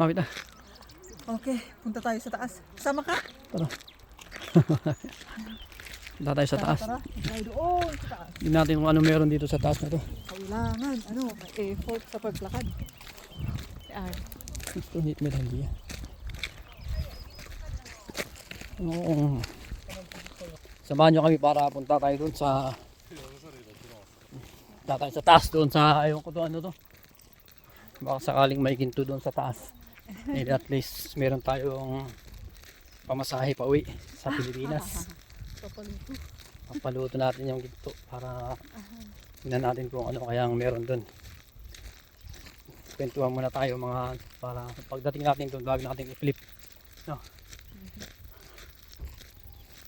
Bakit ah? Okay, punta tayo sa taas. Sama ka? Tara. Punta tayo sa taas. Tara, tayo doon sa taas. Hindi natin kung ano meron dito sa taas na to. Kailangan, may effort sa paglakad. Yan. Ito, nit mo lang diya. Oo. Samahan nyo kami para punta tayo doon sa... Punta tayo sa taas doon sa... Ayaw ko to, ano to. Baka sakaling may ginto doon sa taas. And at least meron tayong pamasahe pa uwi sa Pilipinas. Papaluto. Papaluto natin yung ginto para tingnan natin kung ano kayang meron doon. Kwentuhan muna tayo mga para pagdating natin doon bago natin i-flip. No.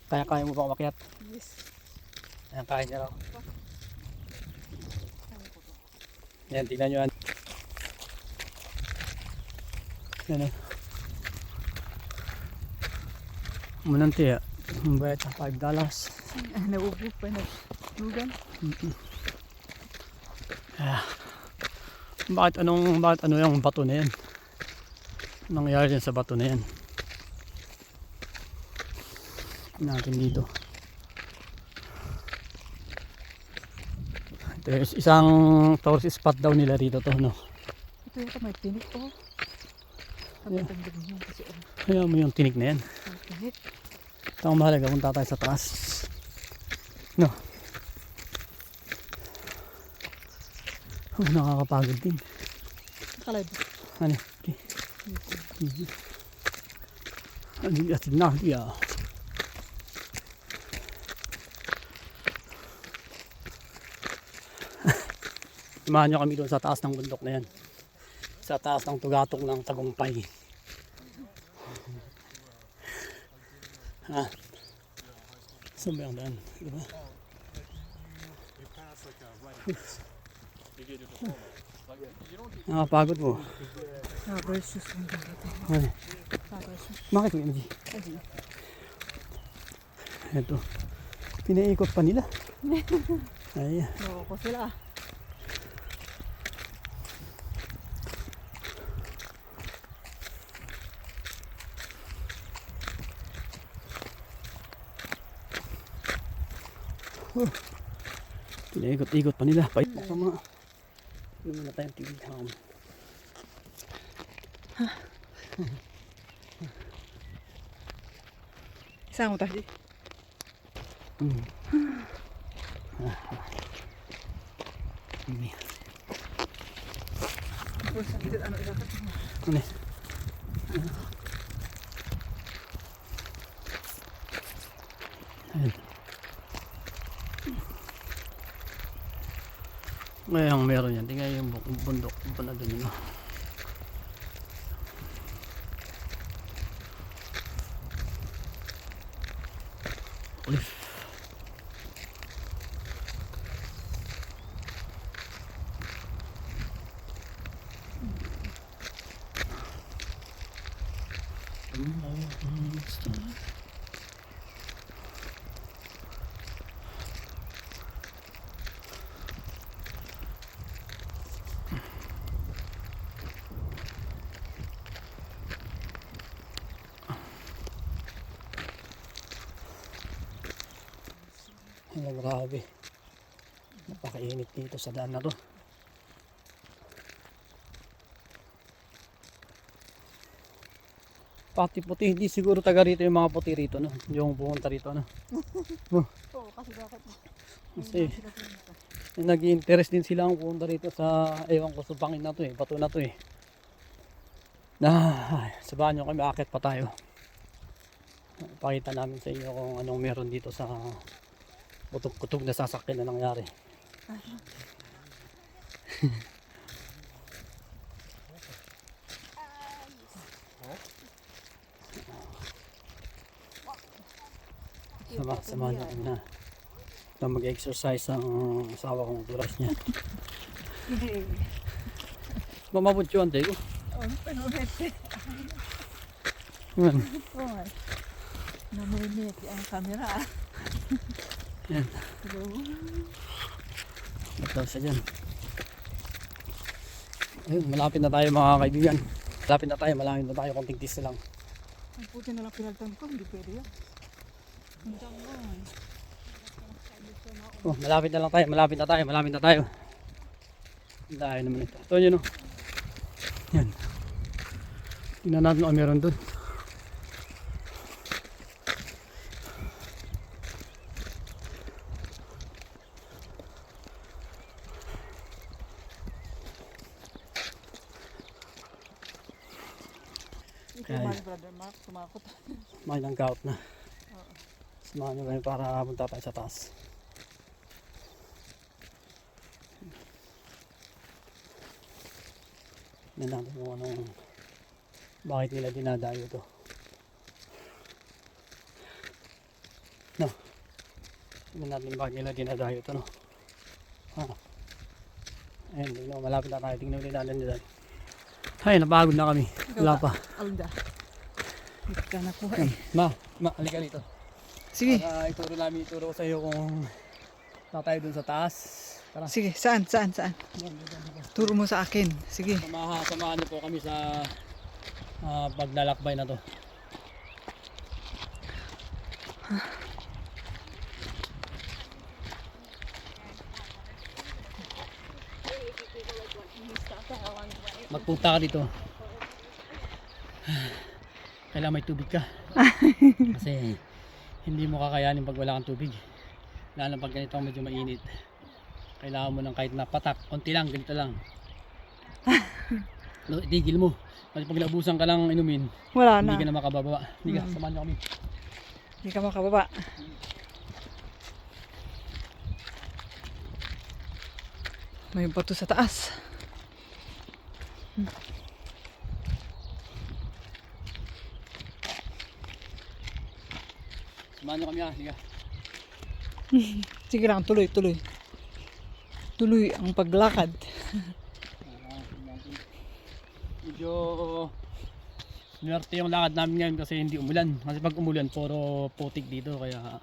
Kaya mo ba umakyat? Yes. Ayan, kaya niya raw. Ayan, tingnan nyo yan. Yan o. Munanti ya. Bayad sa $5. Naubo pa na. Lugan. Bakit ano yung bato na yan? Anong nangyari dyan sa bato na yan? Natin dito. Ito yung isang tourist spot daw nila dito to, no? Ito yung may tinik po. Pagkatandang niyo kasi Kaya mo yung tinik na yan. ang tinik. Ito ang mahalaga, punta tayo sa taas. No? Oh, nakakapagod din. Nakalad. Ano? Okay. Ano yung atin na? Yeah. Samahan nyo kami doon sa taas ng bundok na yan. Sa taas ng tugatong ng Tagumpay. Ha? Saan ba yung daan? Diba? Nakapagod mo. Rubber shoes ang dito. Ay, Rubber shoes. bakit mo MG? Ito. Pinaikot pa nila. Ay, Loko sila. pinaikot-ikot pa nila. Pait sa mga. Ano muna tayong TV. Isang mo tayo. Ano ilakat mo? Ano? Ayan. Ngayon meron yan. Tingnan yung bundok. Punta na dun yun. Cliff. Ay, grabe. Napakainit dito sa daan na to. Pati puti, hindi siguro taga rito yung mga puti rito, no? Yung pumunta rito, no? Oo, kasi bakit? Kasi nag-i-interest din sila ang pumunta rito sa, ewan ko, subangin na to eh, bato na to eh. Sabahan nyo kami, akit pa tayo. Pakita namin sa inyo kung anong meron dito sa kutog-kutog na sasakyan na nangyari. Samahan nyo kami na. Ito mag-exercise ang asawa kong duras niya. Mamabot yun, ante ko. Yan. Naminit ang camera. Yan. Ito siya dyan. Ayun, malapit na tayo mga kaibigan. Malapit na tayo, konting tis na lang. Ang puti na lang pinagtan ko, hindi pwede yan. Ang dami. Oh, malapit na tayo. Ang dahil naman ito. Ito yun, no? Yan. Tingnan natin kung meron dun. Ikaw, Ayan. mahal, brother Mark, tumakot. May nang-gout na. Samahan nyo kami para punta tayo sa taas. Yan natin kung anong bakit nila dinadayo to. No. Yan natin bakit nila dinadayo to, no. Ayun, tignan mo, malapit na tayo. Tingnan ulit natin dyan. Ay, napagod na kami. Wala pa. Alda. Hindi ka nakuha Yan. eh. Ma, halika dito. Sige, Para ituro ko sa iyo kung tayo dun sa taas. Tara. sige, saan? Turo mo sa akin. Sige. Samahan niyo po kami sa paglalakbay na to. Magpunta ka dito. Kailangan may tubig ka. Kasi hindi mo kakayanin pag wala kang tubig. Lalo pag ganito medyo mainit. Kailangan mo ng kahit na patak, konti lang, ganito lang. Itigil mo. Kasi pag naubusan ka lang inumin, Wala hindi na. ka na makababa. Hindi ka, samahan niyo kami. Hindi ka makababa. May bato sa taas. Samahan niyo kami ha, sige. Sige lang, tuloy. Tuloy ang paglakad. Medyo swerte yung lakad namin ngayon kasi hindi umulan. Kasi pag umulan, puro putik dito. Kaya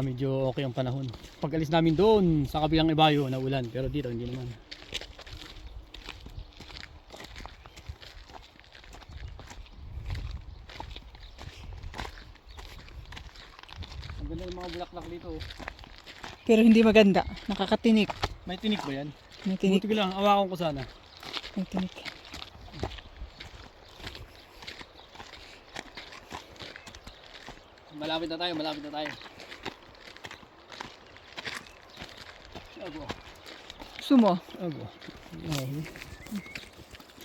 medyo okay ang panahon. Pag alis namin doon sa kabilang ibayo, naulan. Pero dito hindi naman. Ang ganda ng mga bulaklak dito. Pero hindi maganda. Nakakatinik. May tinik ba yan? May tinik. Buti ko lang, awakan ko sana. May tinik. Malapit na tayo. Sumo.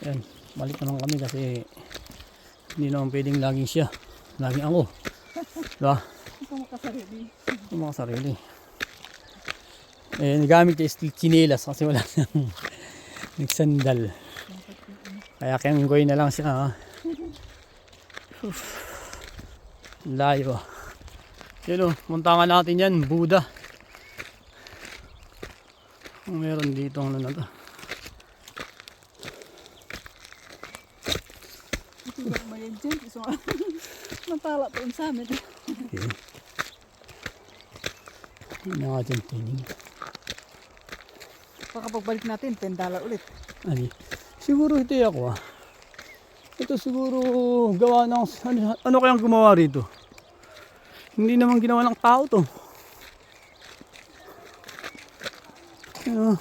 Yan, balik naman kami kasi hindi naman pwedeng laging siya. Laging ako. Diba? Ikaw makasarili. Yung mga sarili. Nagamit yung steel chinelas kasi wala nang nagsandal. Kaya kenggoy na lang siya. Ha? Layo. Yun o, muntangan natin yan, Buddha. Meron dito ano na to. Ito yung mayan dyan. So, matala to sa amin. Okay. Hindi nga dyan tinig. Baka pagbalik natin, $10 ulit. Ani, siguro ito ako Ito siguro gawa ng ano kayang gumawa rito? Hindi naman ginawa ng tao to. Ano?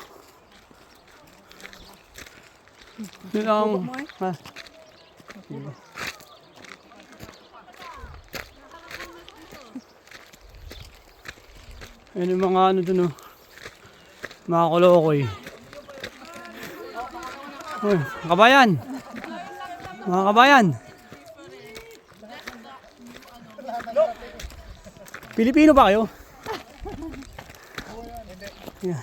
Yun ang ha? Yan yung mga ano dun mga kolokoy. Kabayan! Mga kabayan! Pilipino ba kayo? Yeah.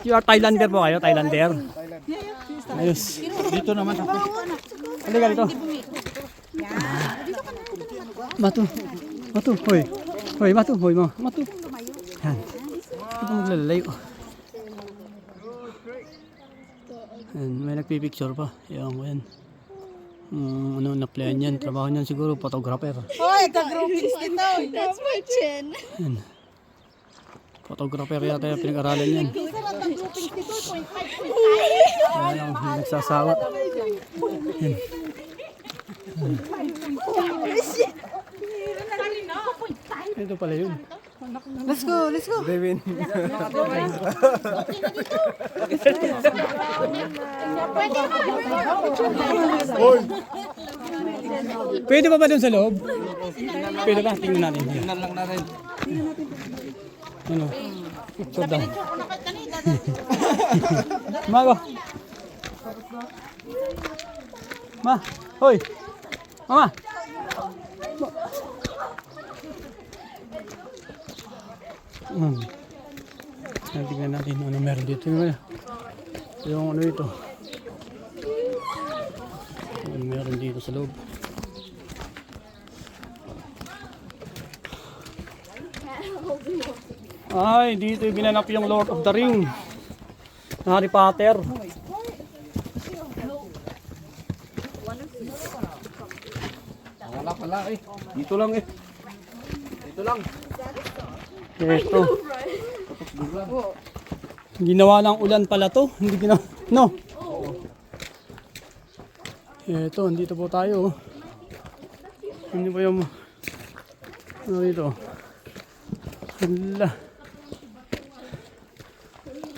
You are Thailander po kayo? Thailander? Ayos. Dito naman ako. Halika dito. Matu. Hoy. Hoy, Matu. Matu. Yan. Ito maglalayo. Yan, may nagpipicture pa. Yan ko yan. Ano na plan yan. Trabaho niyan siguro photographer. Hoy, ka-groupings ito. That's my chin. Yan. Photographer yata yung pinag-aralan yan. Ayan, hindi nagsasawa. Yan. Ito pala yun. Let's go, let's go. Devin. Pwede ba dun sa loob? Pwede ba? Tingnan natin. Tingnan lang natin. Ano? So daw. Mago. Ma, hoy. Mama. Tingnan natin ano meron dito. Yung ano ito. Ano meron dito sa loob. Ay, dito yung binanap yung Lord of the Ring. Harry Potter. Wala pala eh. Dito lang eh. Dito lang. Ito. Ginawa ng ulan pala to. Hindi ginawa. No. Ito, andito po tayo. Hindi po yung ano dito. Hala.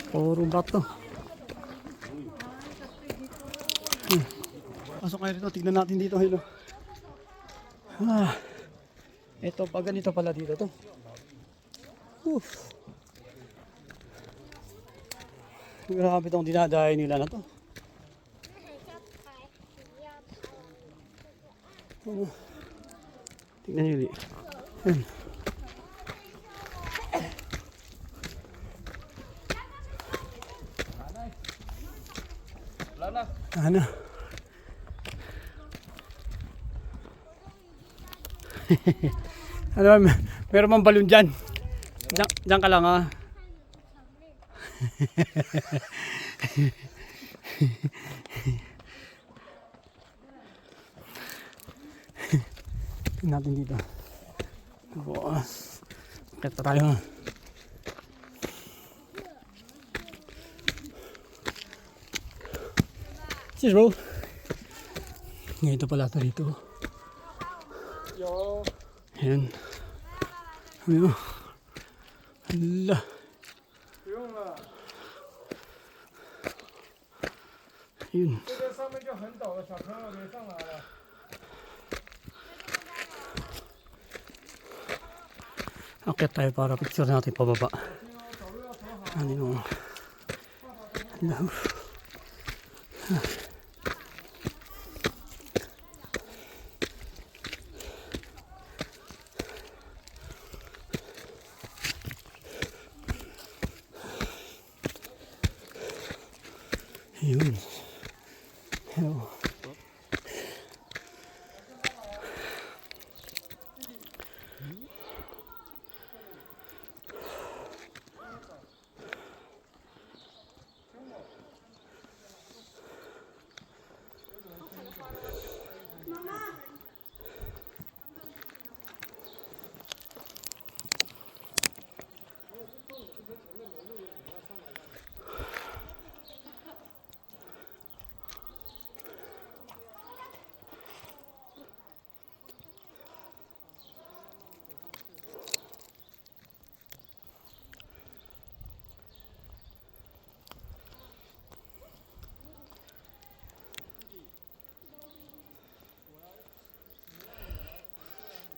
Puro bato. Pasok kayo rito. Tignan natin dito. Hello. Ito, pag ganito pala dito to. Grabe itong dinadayo nila na to. Tignan nyo ulit. Yan. Wala na. Ano? Ano, meron mang balon dyan. Diyan ka lang ha. Tingnan natin dito. Kaya tayo ha. Cheers bro. Ito pala ito dito. Yo. Ayan. Ano? Hala. Yung Ayun. 这个上面就很陡的，小朋友别上来了。 Akyat tayo para picture natin pababa. Ano yung... Hello. Ayun. Hello.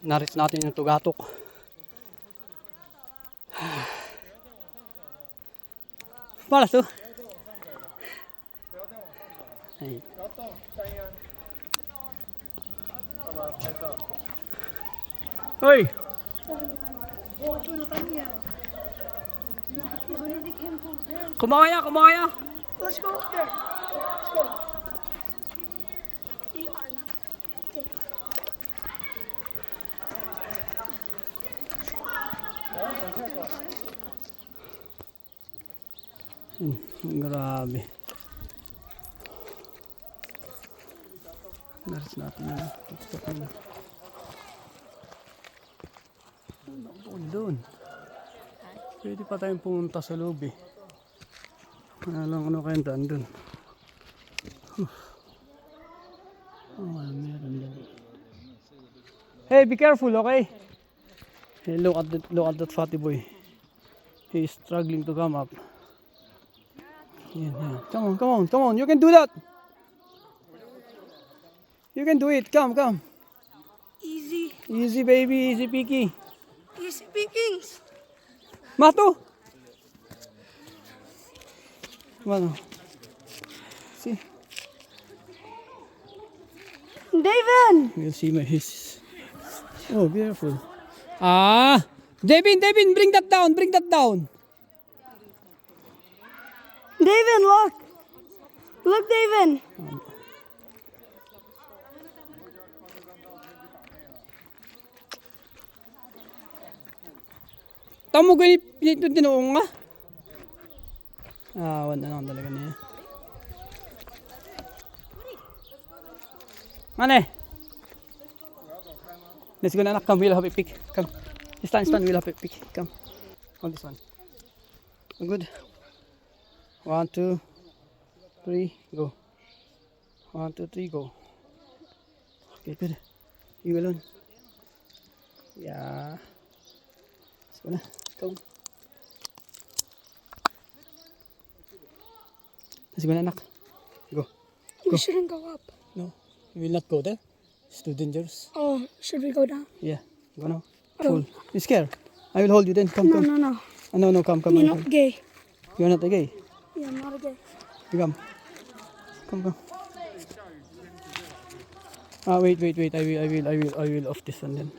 Naris natin yung tugatok. Malas to. Ay. Hoy! Kumaya, kumaya! Let's go up there. Let's go. You are not. Grabe. Naris natin yung TikTok nila. Ano doon? Pwede pa tayong pumunta sa loob eh. Ano kayang daan dun. Meron dun. Hey, be careful, okay? Hey, look at that fatty boy. He is struggling to come up. Yeah. Come on. You can do that. You can do it. Come. Easy. Easy, baby. Easy, peaky. Easy pickings. Mato. Bueno. See. David! We'll see his. Oh, beautiful. Devin, bring that down. David, look! Look, David! Tamo ko yung tinuong nga. Wala na talaga niya. Mane? Let's go na anak. Come, we'll have a pick. Come. Stand. We'll have a pick. Come. Hold this one. Good. 1, 2, 3, go. 1, 2, 3, go. Okay, good. You alone. Yeah. Let's go na. Come. Let's go na anak. Go. We shouldn't go up. No, we will not go there. It's too dangerous. Oh, should we go down? Yeah, go now. Full. You scared? I will hold you then. Come. No. No, come. You're not gay. You're not a gay. Yeah, I'm not a gay. You come. Come. Wait. I will off this one then.